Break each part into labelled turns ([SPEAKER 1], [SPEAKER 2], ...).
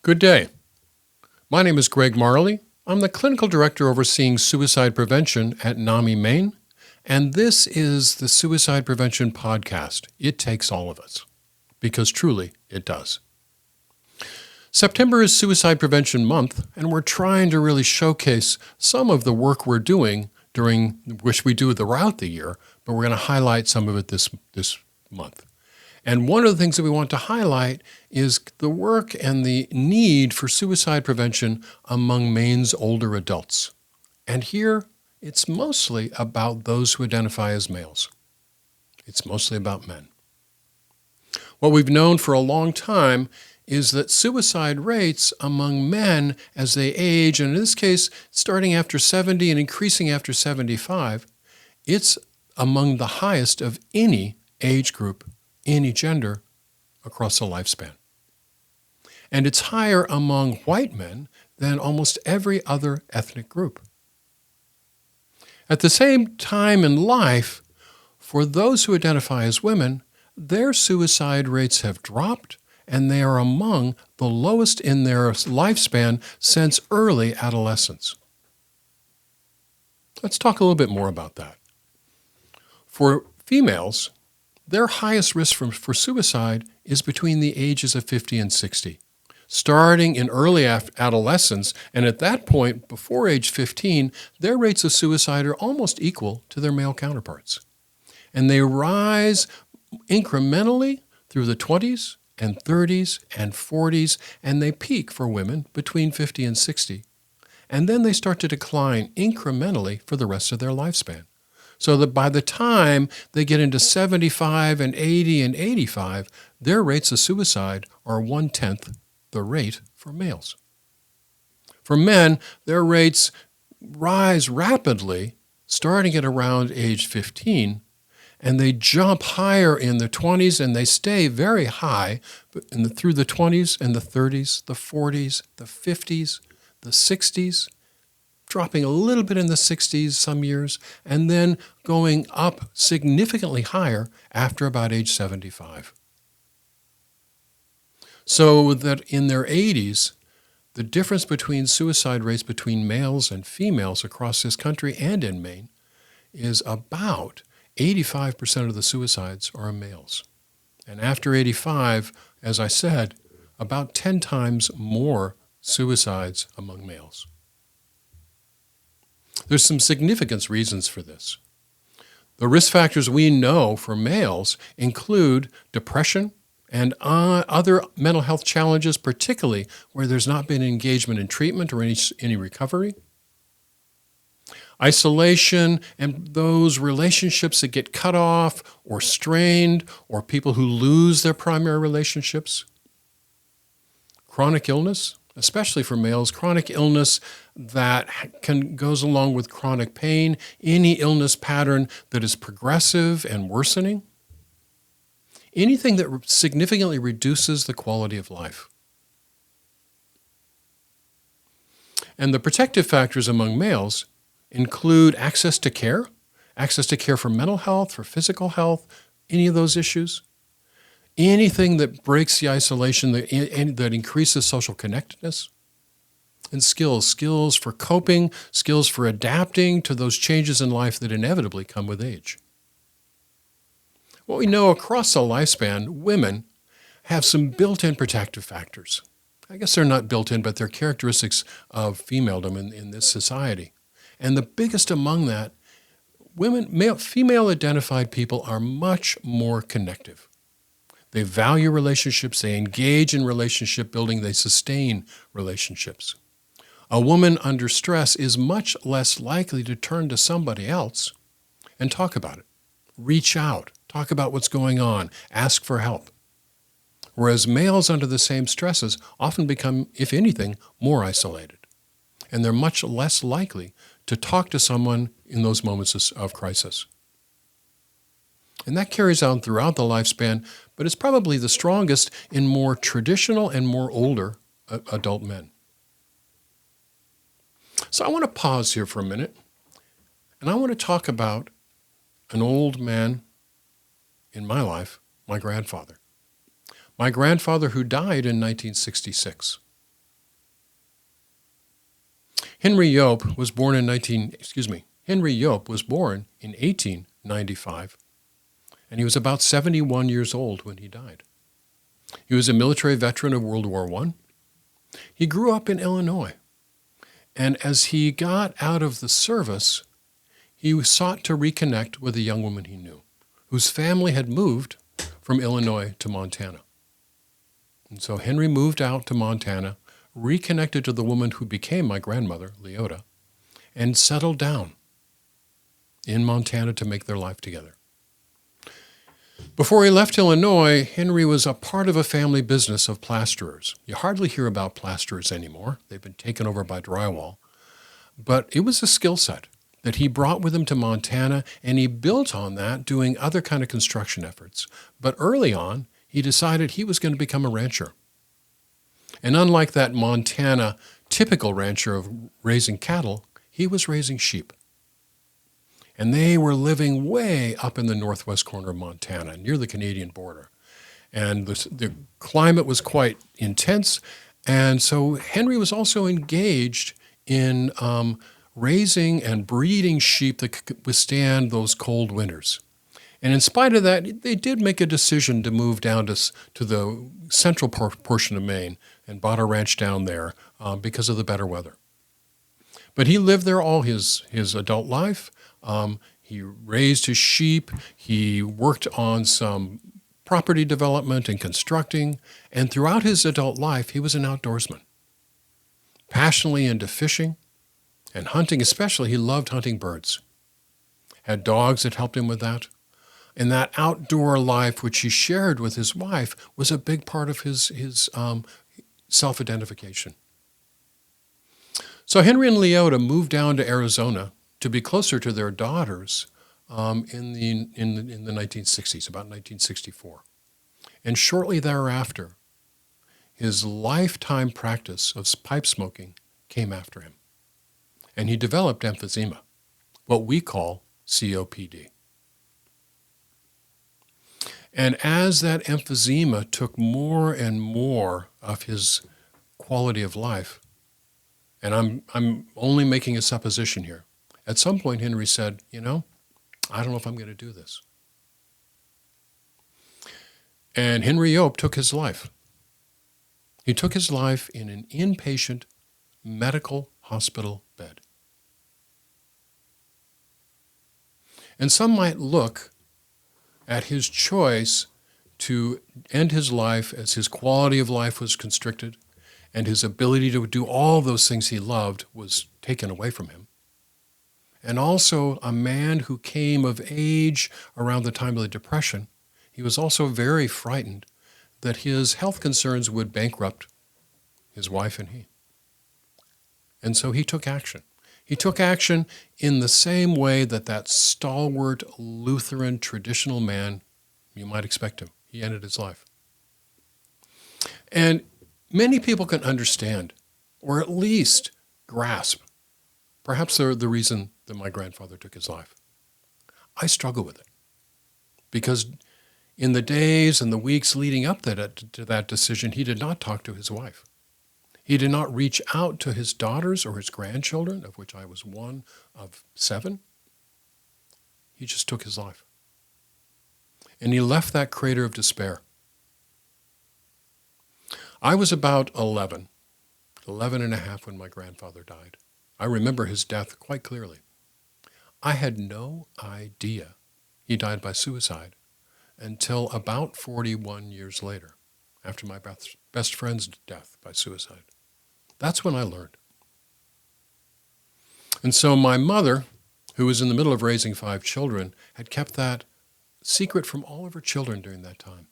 [SPEAKER 1] Good day. My name is Greg Marley. I'm the clinical director overseeing suicide prevention at NAMI, Maine, and this is the Suicide Prevention Podcast. It takes all of us, because truly it does. September is Suicide Prevention Month, and we're trying to really showcase some of the work we're doing which we do throughout the year, but we're going to highlight some of it this month. And one of the things that we want to highlight is the work and the need for suicide prevention among Maine's older adults. And here, it's mostly about those who identify as males. It's mostly about men. What we've known for a long time is that suicide rates among men as they age, and in this case, starting after 70 and increasing after 75, it's among the highest of any age group, any gender, across the lifespan. And it's higher among white men than almost every other ethnic group. At the same time in life, for those who identify as women, their suicide rates have dropped, and they are among the lowest in their lifespan since early adolescence. Let's talk a little bit more about that. For females, their highest risk for suicide is between the ages of 50 and 60. Starting in early adolescence, and at that point, before age 15, their rates of suicide are almost equal to their male counterparts. And they rise incrementally through the 20s and 30s and 40s, and they peak for women between 50 and 60. And then they start to decline incrementally for the rest of their lifespan. So that by the time they get into 75 and 80 and 85, their rates of suicide are 1/10 the rate for males. For men, their rates rise rapidly starting at around age 15, and they jump higher in the 20s, and they stay very high through the 20s and the 30s, the 40s, the 50s, the 60s, dropping a little bit in the 60s some years, and then going up significantly higher after about age 75. So that in their 80s, the difference between suicide rates between males and females across this country and in Maine is about 85% of the suicides are males. And after 85, as I said, about 10 times more suicides among males. There's some significant reasons for this. The risk factors we know for males include depression and other mental health challenges, particularly where there's not been engagement in treatment or any recovery. Isolation and those relationships that get cut off or strained, or people who lose their primary relationships. Chronic illness, especially for males, chronic illness that goes along with chronic pain, any illness pattern that is progressive and worsening. Anything that significantly reduces the quality of life. And the protective factors among males include access to care for mental health, for physical health, any of those issues. Anything that breaks the isolation, that increases social connectedness. And skills for coping, skills for adapting to those changes in life that inevitably come with age. What we know across the lifespan, women have some built-in protective factors. I guess they're not built-in, but they're characteristics of femaledom in this society. And the biggest among that, female-identified people are much more connective. They value relationships, they engage in relationship building, they sustain relationships. A woman under stress is much less likely to turn to somebody else and talk about it, reach out, talk about what's going on, ask for help. Whereas males under the same stresses often become, if anything, more isolated. And they're much less likely to talk to someone in those moments of crisis. And that carries on throughout the lifespan, but it's probably the strongest in more traditional and more older adult men. So I want to pause here for a minute, and I want to talk about an old man in my life, my grandfather. My grandfather who died in 1966. Henry Yope was born in 1895, and he was about 71 years old when he died. He was a military veteran of World War I. He grew up in Illinois, and as he got out of the service, he sought to reconnect with a young woman he knew, whose family had moved from Illinois to Montana. And so Henry moved out to Montana, reconnected to the woman who became my grandmother, Leota, and settled down in Montana to make their life together. Before he left Illinois, Henry was a part of a family business of plasterers. You hardly hear about plasterers anymore. They've been taken over by drywall. But it was a skill set that he brought with him to Montana, and he built on that doing other kind of construction efforts. But early on, he decided he was going to become a rancher. And unlike that Montana typical rancher of raising cattle, he was raising sheep. And they were living way up in the northwest corner of Montana, near the Canadian border. And the climate was quite intense. And so Henry was also engaged in raising and breeding sheep that could withstand those cold winters. And in spite of that, they did make a decision to move down to the central portion of Maine and bought a ranch down there because of the better weather. But he lived there all his adult life. He raised his sheep. He worked on some property development and constructing. And throughout his adult life, he was an outdoorsman, passionately into fishing and hunting. Especially, he loved hunting birds. Had dogs that helped him with that. And that outdoor life, which he shared with his wife, was a big part of his self-identification. So Henry and Leota moved down to Arizona to be closer to their daughters in the 1960s, about 1964. And shortly thereafter, his lifetime practice of pipe smoking came after him. And he developed emphysema, what we call COPD. And as that emphysema took more and more of his quality of life, and I'm only making a supposition here, at some point Henry said, I don't know if I'm going to do this. And Henry Yope took his life. He took his life in an inpatient medical hospital bed. And some might look at his choice to end his life as his quality of life was constricted and his ability to do all those things he loved was taken away from him. And also a man who came of age around the time of the Depression, he was also very frightened that his health concerns would bankrupt his wife and he. And so he took action. He took action in the same way that stalwart Lutheran traditional man, you might expect him. He ended his life. And many people can understand, or at least grasp, perhaps the reason that my grandfather took his life. I struggle with it because in the days and the weeks leading up to that decision, he did not talk to his wife. He did not reach out to his daughters or his grandchildren, of which I was one of 7. He just took his life. And he left that crater of despair. I was about 11 and a half when my grandfather died. I remember his death quite clearly. I had no idea he died by suicide until about 41 years later, after my best friend's death by suicide. That's when I learned. And so my mother, who was in the middle of raising 5 children, had kept that secret from all of her children during that time.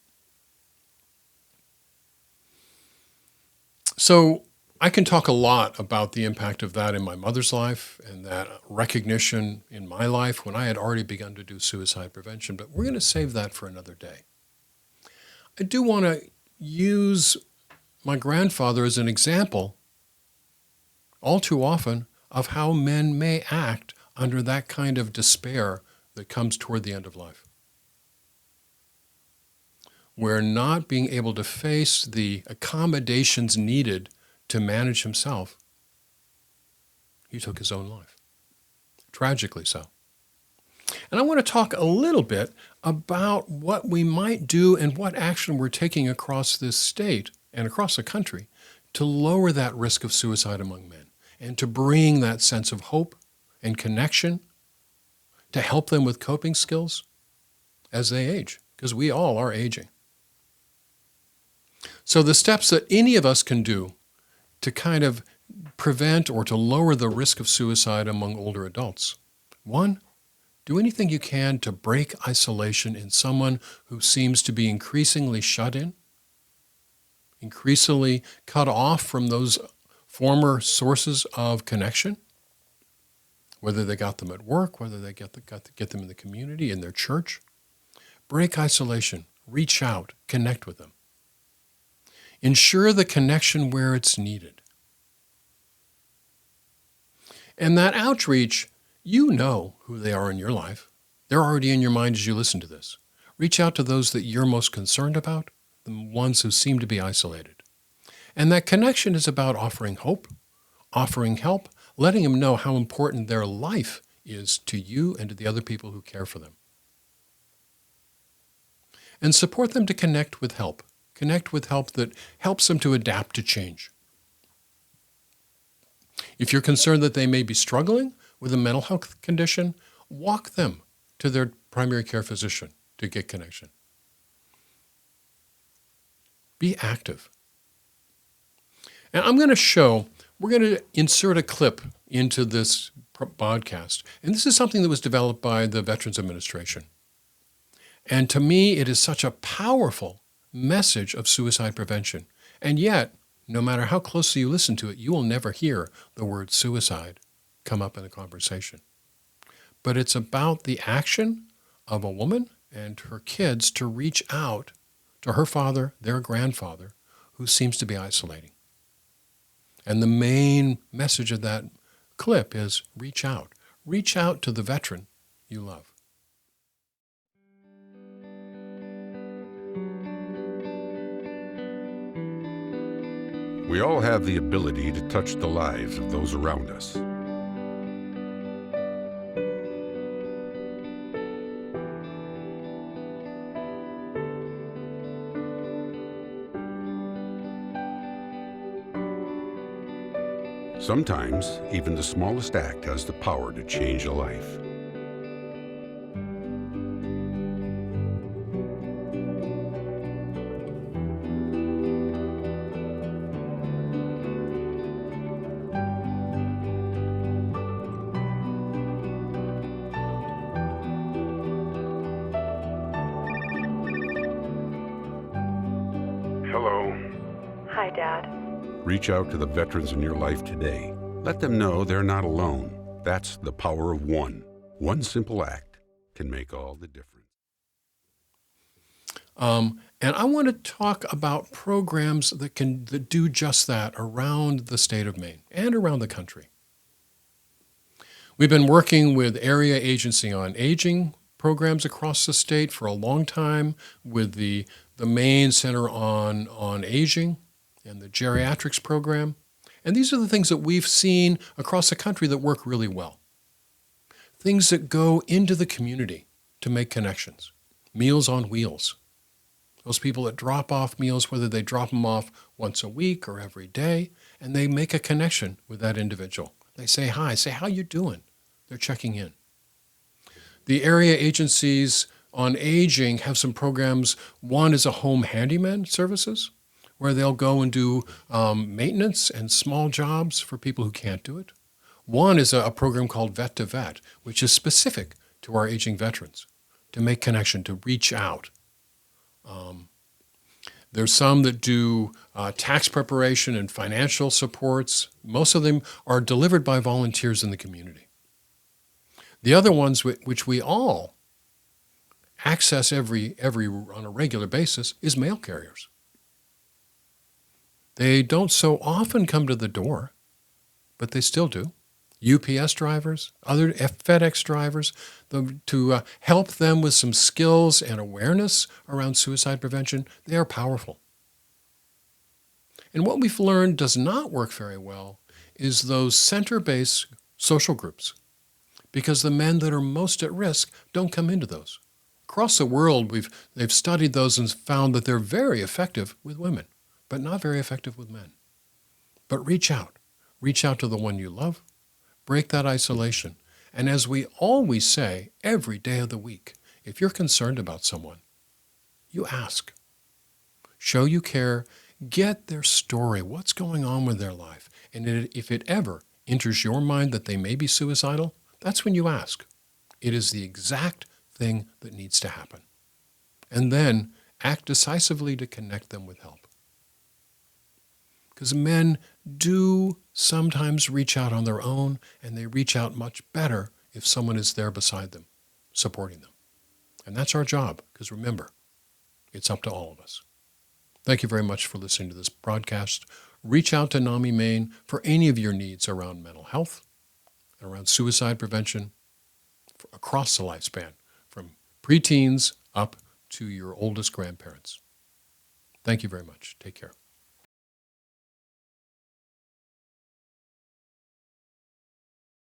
[SPEAKER 1] So I can talk a lot about the impact of that in my mother's life and that recognition in my life when I had already begun to do suicide prevention, but we're going to save that for another day. I do want to use my grandfather as an example, all too often, of how men may act under that kind of despair that comes toward the end of life. Where not being able to face the accommodations needed to manage himself he took his own life. Tragically so. And I want to talk a little bit about what we might do and what action we're taking across this state and across the country to lower that risk of suicide among men and to bring that sense of hope and connection, to help them with coping skills as they age, because we all are aging. So the steps that any of us can do to kind of prevent or to lower the risk of suicide among older adults. One, do anything you can to break isolation in someone who seems to be increasingly shut in, increasingly cut off from those former sources of connection, whether they got them at work, whether they got to get them in the community, in their church. Break isolation, reach out, connect with them. Ensure the connection where it's needed. And that outreach, you know who they are in your life. They're already in your mind as you listen to this. Reach out to those that you're most concerned about, the ones who seem to be isolated. And that connection is about offering hope, offering help, letting them know how important their life is to you and to the other people who care for them. And support them to connect with help that helps them to adapt to change. If you're concerned that they may be struggling with a mental health condition, walk them to their primary care physician to get connection. Be active. And we're going to insert a clip into this podcast. And this is something that was developed by the Veterans Administration. And to me, it is such a powerful message of suicide prevention. And yet, no matter how closely you listen to it, you will never hear the word suicide come up in a conversation. But it's about the action of a woman and her kids to reach out to her father, their grandfather, who seems to be isolating. And the main message of that clip is reach out. Reach out to the veteran you love.
[SPEAKER 2] We all have the ability to touch the lives of those around us. Sometimes, even the smallest act has the power to change a life. Hello.
[SPEAKER 3] Hi, Dad.
[SPEAKER 2] Reach out to the veterans in your life today. Let them know they're not alone. That's the power of one. One simple act can make all the difference.
[SPEAKER 1] And I want to talk about programs that do just that around the state of Maine and around the country. We've been working with Area Agency on Aging programs across the state for a long time, with the Maine Center on Aging and the geriatrics program. And these are the things that we've seen across the country that work really well. Things that go into the community to make connections. Meals on Wheels. Those people that drop off meals, whether they drop them off once a week or every day, and they make a connection with that individual. They say hi, say, how you doing? They're checking in. The area agencies on aging have some programs. One is a home handyman services, where they'll go and do maintenance and small jobs for people who can't do it. One is a program called Vet to Vet, which is specific to our aging veterans, to make connection, to reach out. There's some that do tax preparation and financial supports. Most of them are delivered by volunteers in the community. The other ones, which we all access every on a regular basis, is mail carriers. They don't so often come to the door, but they still do. UPS drivers, other FedEx drivers, to help them with some skills and awareness around suicide prevention, they are powerful. And what we've learned does not work very well is those center-based social groups, because the men that are most at risk don't come into those. Across the world, they've studied those and found that they're very effective with women, but not very effective with men. But reach out. Reach out to the one you love. Break that isolation. And as we always say, every day of the week, if you're concerned about someone, you ask. Show you care. Get their story. What's going on with their life? And if it ever enters your mind that they may be suicidal, that's when you ask. It is the exact thing that needs to happen. And then act decisively to connect them with help. Because men do sometimes reach out on their own, and they reach out much better if someone is there beside them, supporting them. And that's our job, because remember, it's up to all of us. Thank you very much for listening to this broadcast. Reach out to NAMI Maine for any of your needs around mental health, around suicide prevention, across the lifespan, from preteens up to your oldest grandparents. Thank you very much. Take care.